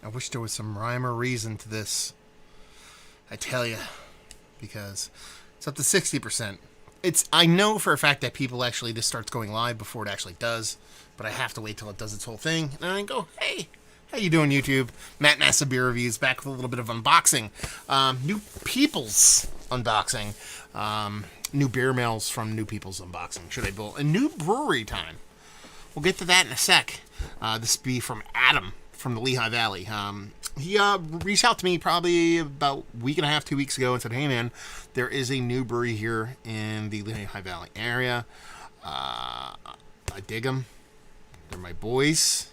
I wish there was some rhyme or reason to this. I tell you, because it's up to 60%. I know for a fact that people actually, this starts going live before it actually does, but I have to wait till it does its whole thing, and then I go, hey, how you doing, YouTube? Matt Nassa Beer Reviews, back with a little bit of unboxing. New People's unboxing. New beer mails from New People's unboxing. Should I build a new brewery time? We'll get to that in a sec. This be from Adam from the Lehigh Valley. He reached out to me probably about a week and a half, 2 weeks ago and said, hey man, there is a new brewery here in the Lehigh Valley area. I dig them. They're my boys.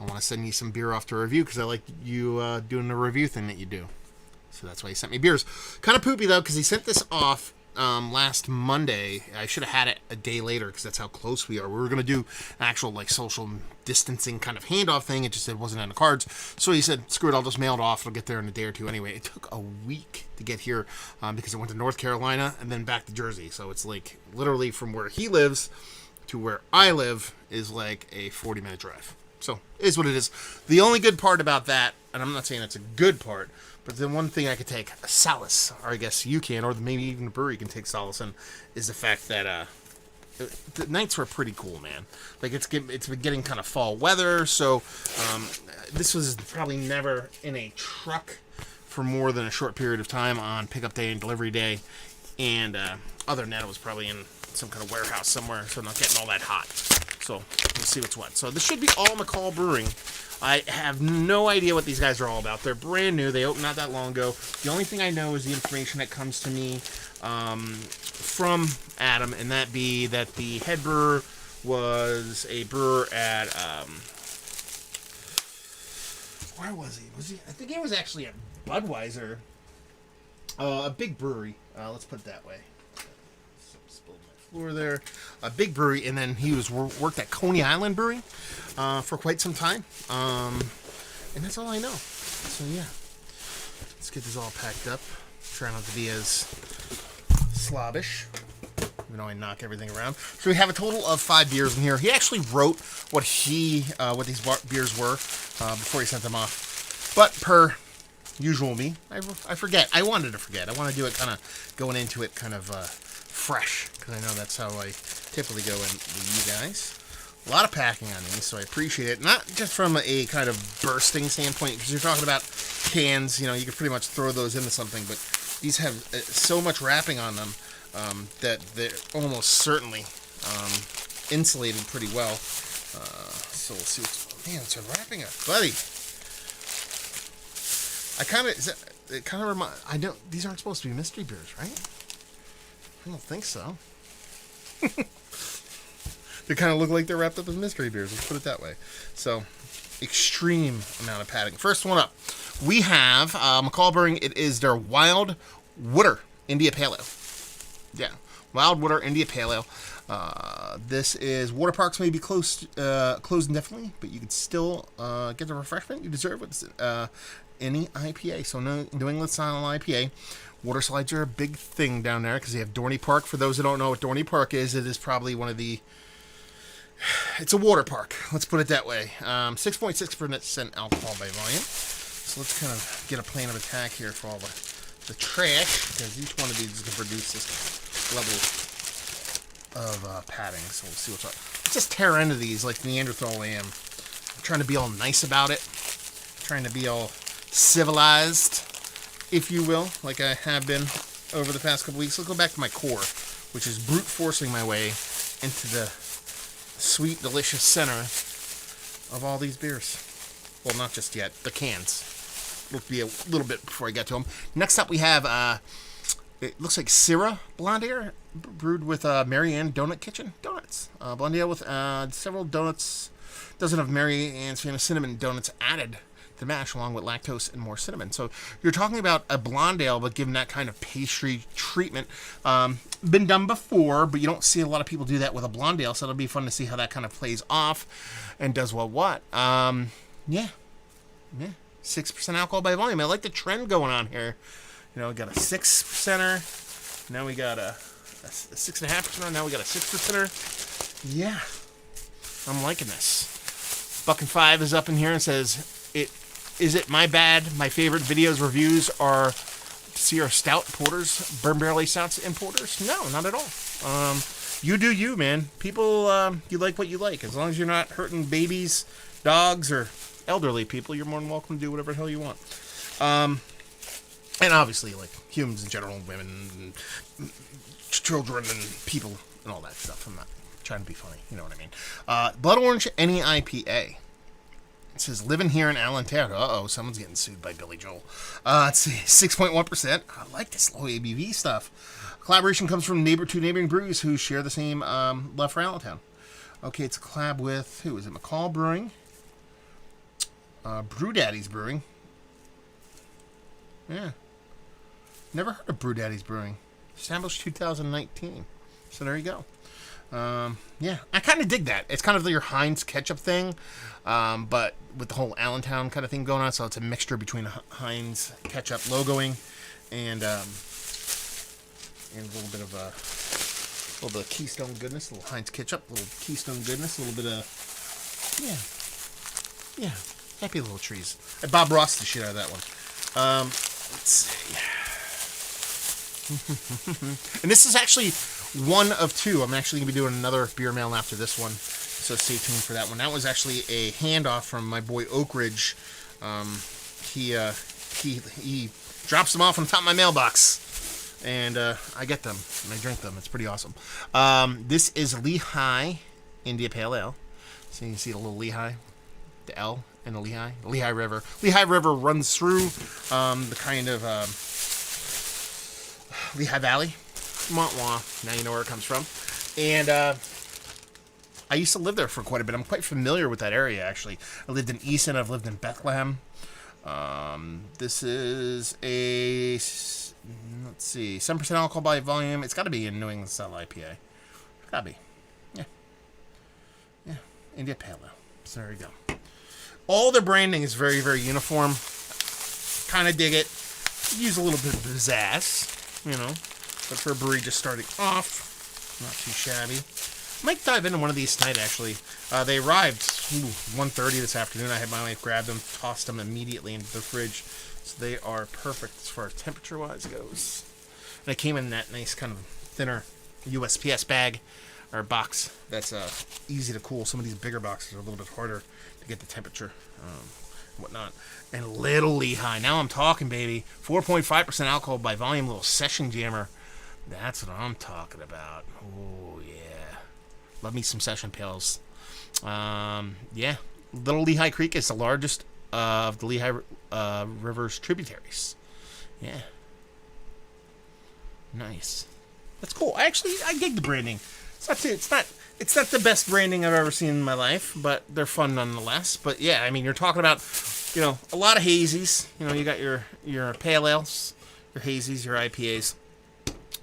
I want to send you some beer off to review because I like you doing the review thing that you do. So that's why he sent me beers. Kind of poopy though, because he sent this off last Monday. I should have had it a day later because that's how close we are. We were going to do an actual like social distancing kind of handoff thing. It just wasn't on the cards. So he said, screw it, I'll just mail it off. It'll get there in a day or two anyway. It took a week to get here because it went to North Carolina and then back to Jersey. So it's like literally from where he lives to where I live is like a 40-minute drive. So it is what it is. The only good part about that, and I'm not saying it's a good part, but the one thing I could take solace, or I guess you can, or maybe even the brewery can take solace in, is the fact that the nights were pretty cool, man. Like it's been getting kind of fall weather, so this was probably never in a truck for more than a short period of time on pickup day and delivery day, and other than that, it was probably in some kind of warehouse somewhere, so not getting all that hot. So we'll see what's what. So this should be all McCall Brewing. I have no idea what these guys are all about. They're brand new. They opened not that long ago. The only thing I know is the information that comes to me from Adam, and that be that the head brewer was a brewer at where was he? I think he was actually at Budweiser, a big brewery. Let's put it that way. Spilled my floor there. A big brewery, and then he was worked at Coney Island Brewery for quite some time, and that's all I know. So yeah, let's get this all packed up. Try not to be as slobbish, even though I knock everything around. So we have a total of 5 beers in here. He actually wrote what these beers were before he sent them off, but per usual me, I forget. I wanted to forget. I want to do it kind of going into it kind of fresh, because I know that's how I typically go in with you guys. A lot of packing on these, so I appreciate it. Not just from a kind of bursting standpoint, because you're talking about cans, you could pretty much throw those into something, but these have so much wrapping on them that they're almost certainly insulated pretty well. So we'll see what's... Man, it's wrapping up, buddy. These aren't supposed to be mystery beers, right? I don't think so. They kind of look like they're wrapped up as mystery beers. Let's put it that way. So, extreme amount of padding. First one up, we have McCall Brewing. It is their Wild Water India Pale Ale. Yeah, Wild Water India Pale Ale. This is water parks may be closed indefinitely, but you can still get the refreshment you deserve with any IPA. So New England style IPA. Water slides are a big thing down there because they have Dorney Park. For those who don't know what Dorney Park is, it is probably one of the... It's a water park. Let's put it that way. 6.6% alcohol by volume. So let's kind of get a plan of attack here for all the trash, because each one of these is going to produce this level of padding. So we'll see what's up. Let's just tear into these like Neanderthal I am. I'm trying to be all nice about it. Trying to be all civilized, if you will, like I have been over the past couple weeks. Let's go back to my core, which is brute forcing my way into the sweet, delicious center of all these beers. Well, not just yet. The cans. It'll be a little bit before I get to them. Next up, we have, it looks like Syrah Blonde Ale, brewed with Mary Ann Donut Kitchen donuts. Blonde Ale with several donuts, dozen of Mary Ann's famous cinnamon donuts added to mash, along with lactose and more cinnamon. So you're talking about a blonde ale, but given that kind of pastry treatment. Been done before, but you don't see a lot of people do that with a blonde ale, so it'll be fun to see how that kind of plays off and does what. Yeah. 6% alcohol by volume. I like the trend going on here. We got a 6%er. Now we got a 6.5%er. Now we got a 6%er. Yeah. I'm liking this. Buck and Five is up in here and says it Is it my bad? My favorite videos, reviews are to see our stout porters, bourbon barrel aged stouts and porters. No, not at all. You do you, man. People, you like what you like. As long as you're not hurting babies, dogs, or elderly people, you're more than welcome to do whatever the hell you want. And obviously, like, humans in general, women, and children, and people, and all that stuff. I'm not trying to be funny, you know what I mean. Blood Orange Any IPA. It says, living here in Allentown. Uh-oh, someone's getting sued by Billy Joel. Let's see, 6.1%. I like this low ABV stuff. Collaboration comes from two neighboring breweries who share the same love for Allentown. Okay, it's a collab with, who is it? McCall Brewing. Brew Daddy's Brewing. Yeah. Never heard of Brew Daddy's Brewing. Established 2019. So there you go. Yeah, I kind of dig that. It's kind of your Heinz ketchup thing, but with the whole Allentown kind of thing going on. So it's a mixture between Heinz ketchup logoing and a little bit of Keystone goodness, a little Heinz ketchup, a little Keystone goodness, a little bit of happy little trees. And Bob Ross the shit out of that one. Let's see. And this is actually one of two. I'm actually going to be doing another beer mail after this one, so stay tuned for that one. That was actually a handoff from my boy Oak Ridge. He drops them off on top of my mailbox, and I get them and I drink them. It's pretty awesome. This is Lehigh India Pale Ale. So you can see the little Lehigh, the L in the Lehigh, Lehigh River. Lehigh River runs through the kind of Lehigh Valley. Wah, wah. Now you know where it comes from. And I used to live there for quite a bit. I'm quite familiar with that area, actually. I lived in Easton. I've lived in Bethlehem. This is a, let's see, 7% alcohol by volume. It's got to be in New England style IPA. It's got to be. Yeah. India Pale Ale. So there you go. All their branding is very, very uniform. Kind of dig it. Use a little bit of pizzazz, you know. But for a brewery just starting off, not too shabby. Might dive into one of these tonight, actually. They arrived 1:30 this afternoon. I had my wife grab them, tossed them immediately into the fridge. So they are perfect as far as temperature-wise goes. And it came in that nice kind of thinner USPS bag or box that's easy to cool. Some of these bigger boxes are a little bit harder to get the temperature and whatnot. And Little Lehigh. Now I'm talking, baby. 4.5% alcohol by volume, little session jammer. That's what I'm talking about. Oh, yeah. Love me some session pales. Yeah. Little Lehigh Creek is the largest of the Lehigh River's tributaries. Yeah. Nice. That's cool. I dig the branding. It's not the best branding I've ever seen in my life, but they're fun nonetheless. But yeah, I mean, you're talking about, you know, a lot of hazies. You know, you got your pale ales, your hazies, your IPAs.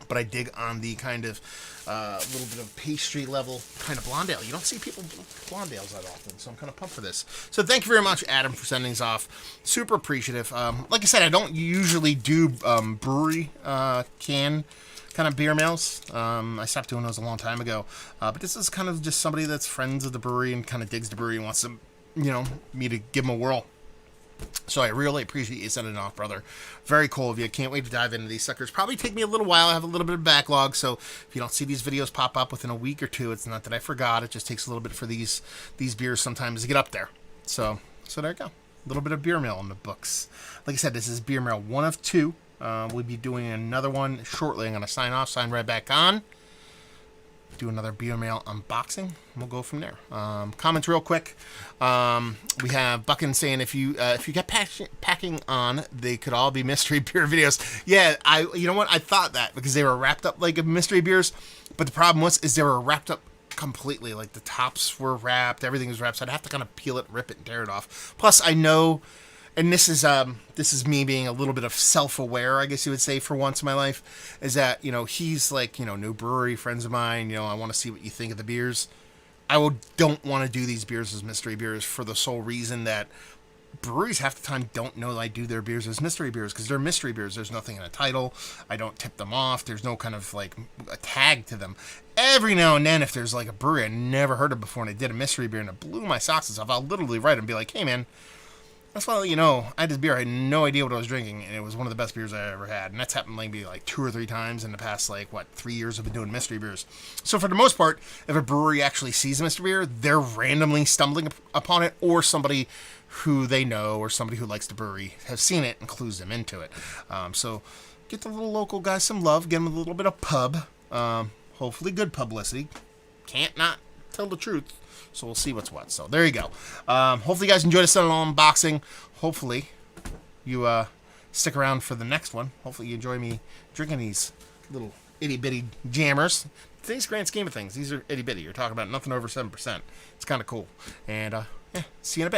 But I dig on the kind of little bit of pastry level kind of blonde ale. You don't see people blonde ales that often, so I'm kind of pumped for this. So thank you very much, Adam, for sending these off. Super appreciative. Like I said, I don't usually do brewery can kind of beer mails. I stopped doing those a long time ago. But this is kind of just somebody that's friends of the brewery and kind of digs the brewery and wants to, you know, me to give them a whirl. So I really appreciate you sending it off, brother. Very cool of you. Can't wait to dive into these suckers. Probably take me a little while. I have a little bit of backlog, so if you don't see these videos pop up within a week or two, it's not that I forgot. It just takes a little bit for these beers sometimes to get up there. So there you go. A little bit of beer mail in the books. Like I said, this is beer mail 1 of 2. We'll be doing another one shortly. I'm going to sign off, sign right back on. Do another beer mail unboxing, and we'll go from there. Comments real quick. We have Buckin saying if you get packing on, they could all be mystery beer videos. Yeah, you know what? I thought that because they were wrapped up like mystery beers, but the problem is they were wrapped up completely. Like the tops were wrapped, everything was wrapped, so I'd have to kind of peel it, rip it, and tear it off. Plus, I know. And this is me being a little bit of self-aware, I guess you would say, for once in my life, is that, you know, he's like, you know, new brewery, friends of mine, you know, I want to see what you think of the beers. Don't want to do these beers as mystery beers for the sole reason that breweries half the time don't know I do their beers as mystery beers because they're mystery beers. There's nothing in a title. I don't tip them off. There's no kind of like a tag to them. Every now and then, if there's like a brewery I never heard of before and I did a mystery beer and it blew my socks off, I'll literally write and be like, hey man, That's why, I had this beer. I had no idea what I was drinking, and it was one of the best beers I ever had. And that's happened maybe like 2 or 3 times in the past, 3 years I've been doing mystery beers. So for the most part, if a brewery actually sees a mystery beer, they're randomly stumbling upon it, or somebody who they know or somebody who likes the brewery has seen it and clues them into it. So get the little local guys some love, give them a little bit of pub. Hopefully good publicity. Can't not tell the truth. So we'll see what's what. So there you go. Hopefully you guys enjoyed this little unboxing. Hopefully you stick around for the next one. Hopefully you enjoy me drinking these little itty bitty jammers. Today's grand scheme of things, these are itty bitty. You're talking about nothing over 7%. It's kind of cool. And see you in a bit.